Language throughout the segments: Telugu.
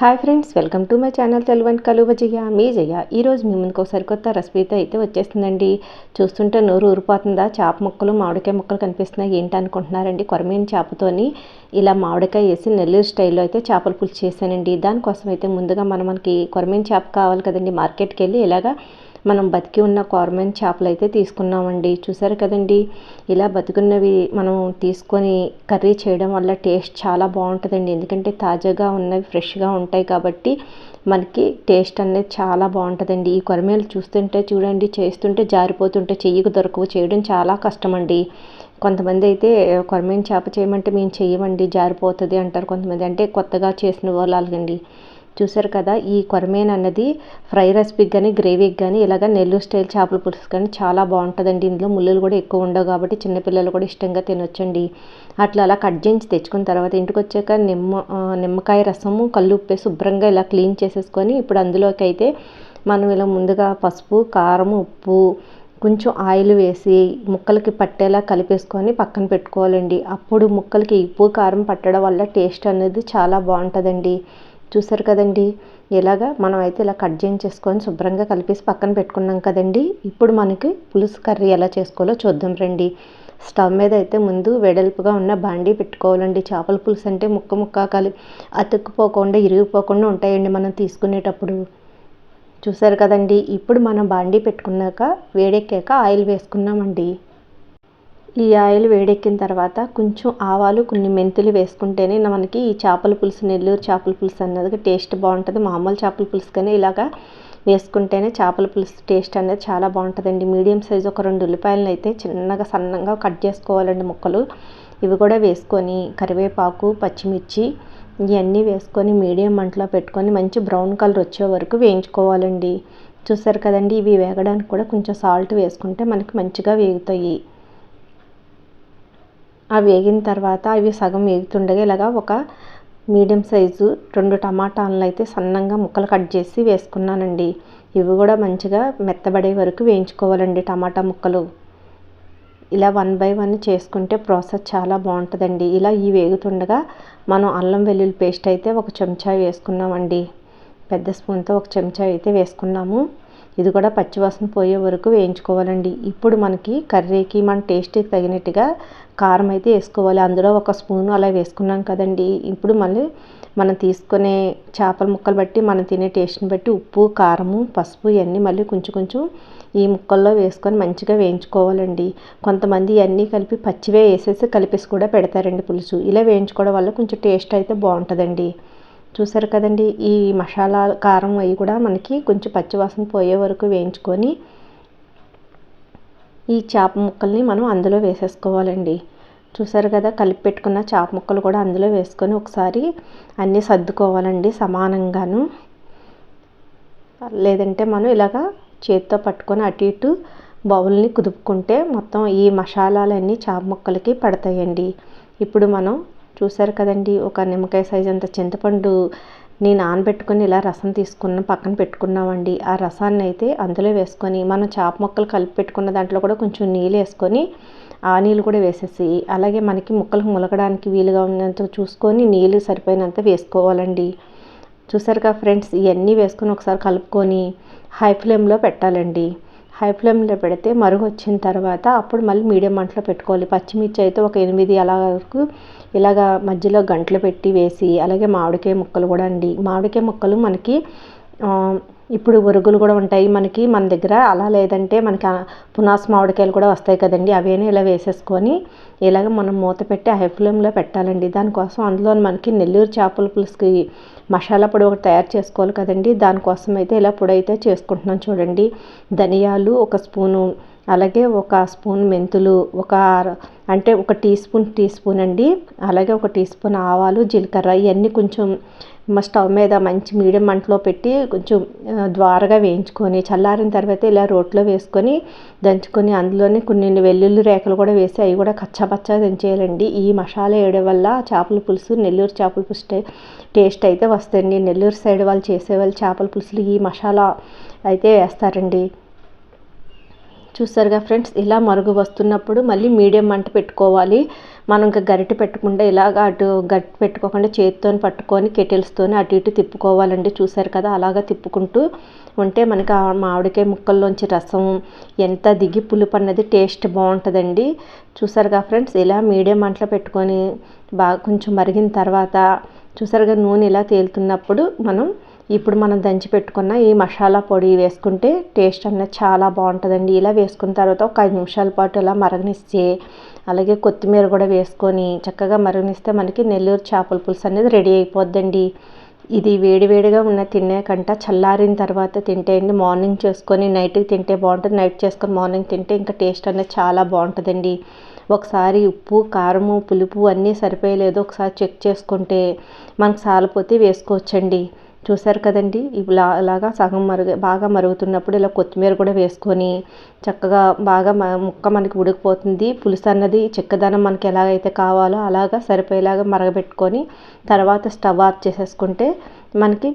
Hi friends, welcome to my channel Telugu కలువ జయ మీ జయ. ఈరోజు మీ ముందుకు ఒక సరికొత్త రెసిపీతో అయితే వచ్చేస్తుందండి. చూస్తుంటే నోరు ఊరిపోతుందా? చేప ముక్కలు, మామిడికాయ ముక్కలు కనిపిస్తున్నాయి. ఏంటి అనుకుంటున్నారండి? కొరమీన చేపతోని ఇలా మామిడికాయ వేసి నెల్లూరు స్టైల్లో అయితే చేపల పులుసు చేశానండి. దానికోసం అయితే ముందుగా మనకి కొరమీన చేప కావాలి కదండి. మార్కెట్కి వెళ్ళి ఇలాగా మనం బతికి ఉన్న కొరమీన చేపలు అయితే తీసుకున్నామండి. చూసారు కదండి, ఇలా బతికున్నవి మనం తీసుకొని కర్రీ చేయడం వల్ల టేస్ట్ చాలా బాగుంటుందండి. ఎందుకంటే తాజాగా ఉన్నవి ఫ్రెష్గా ఉంటాయి కాబట్టి మనకి టేస్ట్ అనేది చాలా బాగుంటుందండి. ఈ కొరమీనలు చూస్తుంటే చూడండి, చేస్తుంటే జారిపోతుంటే చెయ్యికి దొరకవు, చేయడం చాలా కష్టమండి. కొంతమంది అయితే కొరమీన చేప చేయమంటే మేము చేయమండి, జారిపోతుంది అంటారు కొంతమంది. అంటే కొత్తగా చేసిన వాళ్ళండి. చూసారు కదా, ఈ కొరమీన అన్నది ఫ్రై రెసిపీకి కానీ గ్రేవీకి కానీ ఇలాగ నెల్లూరు స్టైల్ చేపల పులుసు కానీ చాలా బాగుంటుందండి. ఇందులో ముళ్ళులు కూడా ఎక్కువ ఉండవు కాబట్టి చిన్నపిల్లలు కూడా ఇష్టంగా తినొచ్చండి. అలా కట్ చేసి తెచ్చుకున్న తర్వాత ఇంటికి వచ్చాక నిమ్మకాయ రసము, కల్లుప్పు శుభ్రంగా ఇలా క్లీన్ చేసేసుకొని ఇప్పుడు అందులోకి అయితే మనం ఇలా ముందుగా పసుపు, కారం, ఉప్పు, కొంచెం ఆయిల్ వేసి ముక్కలకి పట్టేలా కలిపేసుకొని పక్కన పెట్టుకోవాలండి. అప్పుడు ముక్కలకి ఉప్పు కారం పట్టడం వల్ల టేస్ట్ అనేది చాలా బాగుంటుందండి. చూసారు కదండి, ఇలాగా మనం అయితే ఇలా కట్ చేయించేసుకొని శుభ్రంగా కలిపేసి పక్కన పెట్టుకున్నాం కదండి. ఇప్పుడు మనకి పులుసు కర్రీ ఎలా చేసుకోవాలో చూద్దాం రండి. స్టవ్ మీద అయితే ముందు వెడల్పుగా ఉన్న బాండీ పెట్టుకోవాలండి. చేపల పులుసు అంటే ముక్క ముక్క అతుక్కుపోకుండా ఇరిగిపోకుండా ఉంటాయండి మనం తీసుకునేటప్పుడు. చూసారు కదండి, ఇప్పుడు మనం బాండీ పెట్టుకున్నాక వేడెక్కాక ఆయిల్ వేసుకున్నామండి. ఈ ఆయిల్ వేడెక్కిన తర్వాత కొంచెం ఆవాలు, కొన్ని మెంతులు వేసుకుంటేనే మనకి ఈ చేపల పులుసు, నెల్లూరు చేపల పులుసు అన్నది టేస్ట్ బాగుంటుంది. మామూలు చేపల పులుసు కానీ ఇలాగా వేసుకుంటేనే చేపల పులుసు టేస్ట్ అనేది చాలా బాగుంటుందండి. మీడియం సైజు ఒక 2 ఉల్లిపాయలను అయితే చిన్నగా సన్నంగా కట్ చేసుకోవాలండి ముక్కలు. ఇవి కూడా వేసుకొని కరివేపాకు, పచ్చిమిర్చి ఇవన్నీ వేసుకొని మీడియం మంటలో పెట్టుకొని మంచి బ్రౌన్ కలర్ వచ్చే వరకు వేయించుకోవాలండి. చూసారు కదండి, ఇవి వేగడానికి కూడా కొంచెం సాల్ట్ వేసుకుంటే మనకి మంచిగా వేగుతాయి. అవి వేగిన తర్వాత అవి సగం వేగుతుండగా ఇలాగా ఒక మీడియం సైజు 2 టమాటాలను అయితే సన్నంగా ముక్కలు కట్ చేసి వేసుకున్నానండి. ఇవి కూడా మంచిగా మెత్తబడే వరకు వేయించుకోవాలండి. టమాటా ముక్కలు ఇలా 1 బై 1 చేసుకుంటే ప్రాసెస్ చాలా బాగుంటుందండి. ఇలా ఈ వేగుతుండగా మనం అల్లం వెల్లుల్లి పేస్ట్ అయితే 1 చెంచా వేసుకున్నామండి. పెద్ద స్పూన్తో 1 చెంచా అయితే వేసుకున్నాము. ఇది కూడా పచ్చివాసన పోయే వరకు వేయించుకోవాలండి. ఇప్పుడు మనకి కర్రీకి మన టేస్ట్కి తగినట్టుగా కారం అయితే వేసుకోవాలి. అందులో 1 స్పూను అలా వేసుకున్నాం కదండి. ఇప్పుడు మళ్ళీ మనం తీసుకునే చేపల ముక్కలు బట్టి మనం తినే టేస్ట్ని బట్టి ఉప్పు, కారము, పసుపు ఇవన్నీ మళ్ళీ కొంచెం కొంచెం ఈ ముక్కల్లో వేసుకొని మంచిగా వేయించుకోవాలండి. కొంతమంది ఇవన్నీ కలిపి పచ్చివే వేసేసి కలిపేసి కూడా పెడతారండి పులుసు. ఇలా వేయించుకోవడం వల్ల కొంచెం టేస్ట్ అయితే బాగుంటుందండి. చూసారు కదండి, ఈ మసాలా కారం అవి కూడా మనకి కొంచెం పచ్చివాసన పోయే వరకు వేయించుకొని ఈ చేప ముక్కల్ని మనం అందులో వేసేసుకోవాలండి. చూసారు కదా, కలిపి పెట్టుకున్న చేప ముక్కలు కూడా అందులో వేసుకొని ఒకసారి అన్నీ సర్దుకోవాలండి సమానంగాను. లేదంటే మనం ఇలాగా చేతితో పట్టుకొని అటు ఇటు బౌల్ని కుదుపుకుంటే మొత్తం ఈ మసాలాలన్నీ చేప ముక్కలకి పడతాయండి. ఇప్పుడు మనం చూసారు కదండి, ఒక నిమ్మకాయ సైజ్ అంత చింతపండు నానబెట్టుకొని ఇలా రసం తీసుకున్నాం, పక్కన పెట్టుకున్నామండి. ఆ రసాన్ని అయితే అందులో వేసుకొని మనం చేప ముక్కలు కలిపి పెట్టుకున్న దాంట్లో కూడా కొంచెం నీళ్ళు వేసుకొని ఆ నీళ్ళు కూడా వేసేసి అలాగే మనకి ముక్కలకు ములగడానికి వీలుగా ఉన్నంత చూసుకొని నీళ్ళు సరిపోయినంత వేసుకోవాలండి. చూసారుగా ఫ్రెండ్స్, ఇవన్నీ వేసుకొని ఒకసారి కలుపుకొని హై ఫ్లేమ్లో పెట్టాలండి. హై ఫ్లేమ్లో పెడితే మరుగు వచ్చిన తర్వాత అప్పుడు మళ్ళీ మీడియం మంటలో పెట్టుకోవాలి. పచ్చిమిర్చి అయితే ఒక 8 అలా వరకు ఇలాగా మధ్యలో గంటలు పెట్టి వేసి అలాగే మామిడికాయ ముక్కలు కూడా అండి. మామిడికాయ ముక్కలు మనకి ఇప్పుడు ఒరుగులు కూడా ఉంటాయి మనకి మన దగ్గర. అలా లేదంటే మనకి పునాస మామిడికాయలు కూడా వస్తాయి కదండి, అవేనే ఇలా వేసేసుకొని ఇలాగ మనం మూత పెట్టి హై ఫ్లేమ్లో పెట్టాలండి. దానికోసం అందులో మనకి నెల్లూరు చేపల పులుసుకి మసాలా పొడి ఒకటి తయారు చేసుకోవాలి కదండి. దానికోసం అయితే ఇలా పొడి అయితే చేసుకుంటున్నాం చూడండి. ధనియాలు 1 స్పూను, అలాగే 1 స్పూన్ మెంతులు, అంటే 1 టీ స్పూన్ అండి, అలాగే 1 టీ స్పూన్ ఆవాలు, జీలకర్ర ఇవన్నీ కొంచెం స్టవ్ మీద మంచి మీడియం మంటలో పెట్టి కొంచెం ద్వారగా వేయించుకొని చల్లారిన తర్వాత ఇలా రోట్లో వేసుకొని దంచుకొని అందులోనే కొన్ని వెల్లుల్లి రేఖలు కూడా వేసి అవి కూడా కచ్చాపచ్చా దంచేయాలండి. ఈ మసాలా వేయడం వల్ల చేపల పులుసు, నెల్లూరు చేపల పులుసు టేస్ట్ అయితే వస్తుంది. నెల్లూరు సైడ్ వాళ్ళు చేసేవాళ్ళు చేపల పులుసులు ఈ మసాలా అయితే వేస్తారండి. చూసారుగా ఫ్రెండ్స్, ఇలా మరుగు వస్తున్నప్పుడు మళ్ళీ మీడియం మంట పెట్టుకోవాలి. మనం ఇంకా గరిటె పెట్టకుండా ఇలాగ అటు గరిటె పెట్టుకోకుండా చేతితో పట్టుకొని కెటిల్స్తోని అటు ఇటు తిప్పుకోవాలండి. చూసారు కదా, అలాగా తిప్పుకుంటూ ఉంటే మనకి ఆ మామిడికాయ ముక్కల్లోంచి రసం ఎంత దిగి పులుపు అన్నది టేస్ట్ బాగుంటుందండి. చూసారుగా ఫ్రెండ్స్, ఇలా మీడియం మంటలో పెట్టుకొని బాగా కొంచెం మరిగిన తర్వాత చూసారుగా నూనె ఇలా తేలుతున్నప్పుడు ఇప్పుడు మనం దంచి పెట్టుకున్న ఈ మసాలా పొడి వేసుకుంటే టేస్ట్ అనేది చాలా బాగుంటుందండి. ఇలా వేసుకున్న తర్వాత ఒక 5 నిమిషాల పాటు ఇలా మరగనిస్తే, అలాగే కొత్తిమీర కూడా వేసుకొని చక్కగా మరగనిస్తే మనకి నెల్లూరు చేపల పులుసు అనేది రెడీ అయిపోద్దండి. ఇది వేడివేడిగా ఉన్న తినే కంట చల్లారిన తర్వాత తింటే అండి, మార్నింగ్ చేసుకొని నైట్కి తింటే బాగుంటుంది. నైట్ చేసుకొని మార్నింగ్ తింటే ఇంకా టేస్ట్ అనేది చాలా బాగుంటుందండి. ఒకసారి ఉప్పు, కారము, పులుపు అన్నీ సరిపోయలేదో ఒకసారి చెక్ చేసుకుంటే మనకు సాలిపోతే వేసుకోవచ్చండి. చూసారు కదండి, ఇలాగా సగం బాగా మరుగుతున్నప్పుడు ఇలా కొత్తిమీర కూడా వేసుకొని చక్కగా బాగా ముక్క మనకి ఉడికిపోతుంది. పులుసు అన్నది చిక్కదనం మనకి ఎలాగైతే కావాలో అలాగా సరిపోయేలాగా మరగబెట్టుకొని తర్వాత స్టవ్ ఆఫ్ చేసేసుకుంటే మనకి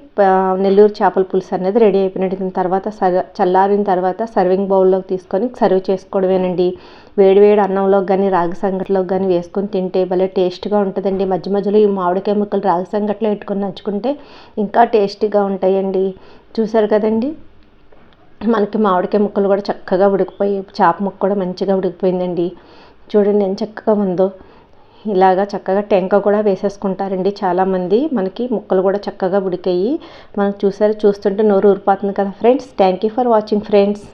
నెల్లూరు చేపల పులుసు అనేది రెడీ అయిపోయినట్టు. తర్వాత చల్లారిన తర్వాత సర్వింగ్ బౌల్లోకి తీసుకొని సర్వ్ చేసుకోవడమేనండి. వేడివేడి అన్నంలోకి కానీ రాగి సంగటిలోకి కానీ వేసుకొని తింటే భలే టేస్ట్గా ఉంటుందండి. మధ్య మధ్యలో ఈ మామిడికాయ ముక్కలు రాగి సంగటిలో పెట్టుకొని నంచుకుంటే ఇంకా టేస్టీగా ఉంటాయండి. చూసారు కదండి, మనకి మామిడికాయ ముక్కలు కూడా చక్కగా ఉడికిపోయి చేప ముక్క కూడా మంచిగా ఉడికిపోయిందండి. చూడండి ఎంత చక్కగా ఉందో. ఇలాగా చక్కగా టెంక కూడా వేసేసుకుంటారండి చాలామంది. మనకి ముక్కలు కూడా చక్కగా ఉడికాయి. మనకు చూస్తుంటే నోరు ఊరిపోతుంది కదా friends. Thank you for watching friends.